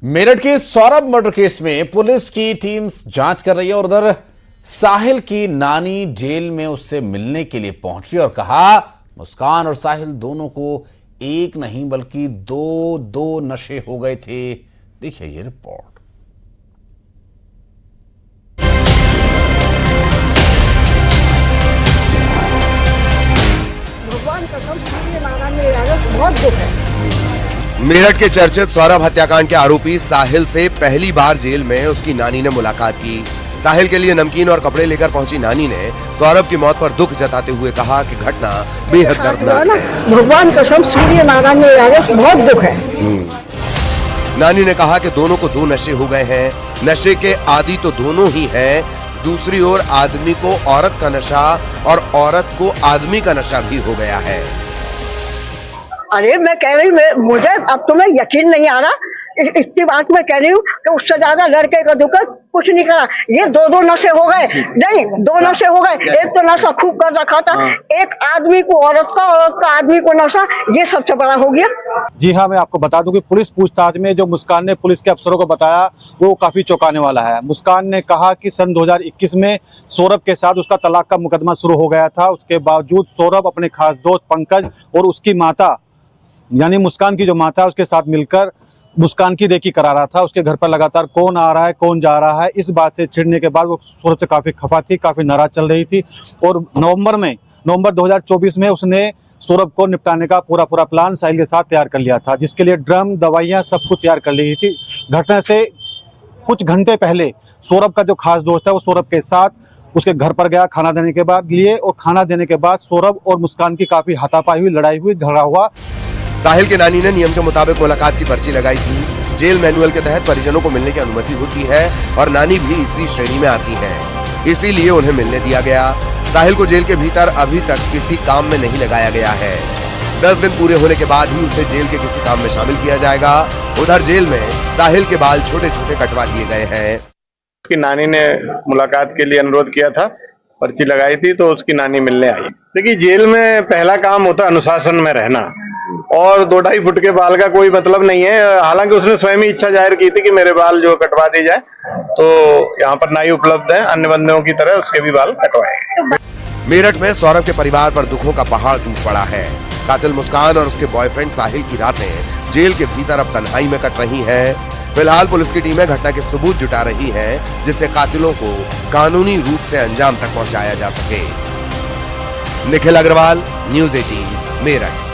मेरठ के Saurabh murder case में police की टीम जांच कर रही है और उधर साहिल की नानी जेल में उससे मिलने के लिए पहुंची और कहा मुस्कान और साहिल दोनों को एक नहीं बल्कि दो नशे हो गए थे। देखिए ये रिपोर्ट। भगवान कसम से नाना में बहुत दुख है। मेरठ के चर्चित सौरभ हत्याकांड के आरोपी साहिल से पहली बार जेल में उसकी नानी ने मुलाकात की। साहिल के लिए नमकीन और कपड़े लेकर पहुंची नानी ने सौरभ की मौत पर दुख जताते हुए कहा कि घटना बेहद दर्दनाक है। भगवान कसम सूर्य नारायण में बहुत दुख है। नानी ने कहा कि दोनों को दो नशे हो गए हैं। नशे के आदी तो दोनों ही हैं। दूसरी ओर आदमी को औरत का नशा और औरत को आदमी का नशा भी हो गया है। अरे मैं कह रही हूँ, मुझे अब तुम्हें यकीन नहीं आ रहा। इतनी बात मैं कह रही हूँ कि उससे ज्यादा लड़के का दुख कुछ नहीं करा। ये दो नशे हो गए, नहीं दो नशे हो गए। एक तो नशा खूब कर रखा था, एक आदमी को औरत का, औरत का आदमी को नशा, ये सबसे बड़ा हो गया। जी हाँ, मैं आपको बता दूं कि पुलिस पूछताछ में जो मुस्कान ने पुलिस के अफसरों को बताया वो काफी चौंकाने वाला है। मुस्कान ने कहा कि सन 2021 में सौरभ के साथ उसका तलाक का मुकदमा शुरू हो गया था। उसके बावजूद सौरभ अपने खास दोस्त पंकज और उसकी माता यानी मुस्कान की जो माता उसके साथ मिलकर मुस्कान की रेकी करा रहा था। उसके घर पर लगातार कौन आ रहा है कौन जा रहा है, इस बात से चिढ़ने के बाद वो सौरभ से काफी खफा थी, काफी नाराज चल रही थी। और नवंबर 2024 में उसने सौरभ को निपटाने का पूरा प्लान साहिल के साथ तैयार कर लिया था, जिसके लिए ड्रम, दवाइयां सब कुछ तैयार कर ली थी। घटना से कुछ घंटे पहले सौरभ का जो खास दोस्त है वो सौरभ के साथ उसके घर पर गया खाना देने के बाद लिए, और खाना देने के बाद सौरभ और मुस्कान की काफी हाथापाई हुई, लड़ाई हुई, झगड़ा हुआ। साहिल की नानी ने नियम के मुताबिक मुलाकात की पर्ची लगाई थी। जेल मैनुअल के तहत परिजनों को मिलने की अनुमति होती है और नानी भी इसी श्रेणी में आती है, इसीलिए उन्हें मिलने दिया गया। साहिल को जेल के भीतर अभी तक किसी काम में नहीं लगाया गया है। 10 दिन पूरे होने के बाद ही उसे जेल के किसी काम में शामिल किया जाएगा। उधर जेल में साहिल के बाल छोटे छोटे कटवा दिए गए हैं। उसकी नानी ने मुलाकात के लिए अनुरोध किया था, पर्ची लगाई थी तो उसकी नानी मिलने आई। देखिए, जेल में पहला काम होता है अनुशासन में रहना, और 2-2.5 फुट के बाल का कोई मतलब नहीं है। हालांकि उसने स्वयं ही इच्छा जाहिर की थी कि मेरे बाल जो कटवा दी जाए, तो यहाँ पर नाई उपलब्ध है, अन्य बंदियों की तरह उसके भी बाल कटवाए। मेरठ में सौरभ के परिवार पर दुखों का पहाड़ टूट पड़ा है। कातिल मुस्कान और उसके बॉयफ्रेंड साहिल की रातें जेल के भीतर अब तन्हाई में कट रही हैं। फिलहाल पुलिस की टीमें घटना के सबूत जुटा रही हैं, जिससे कातिलों को कानूनी रूप से अंजाम तक पहुंचाया जा सके। निखिल अग्रवाल, न्यूज़ 18 मेरठ।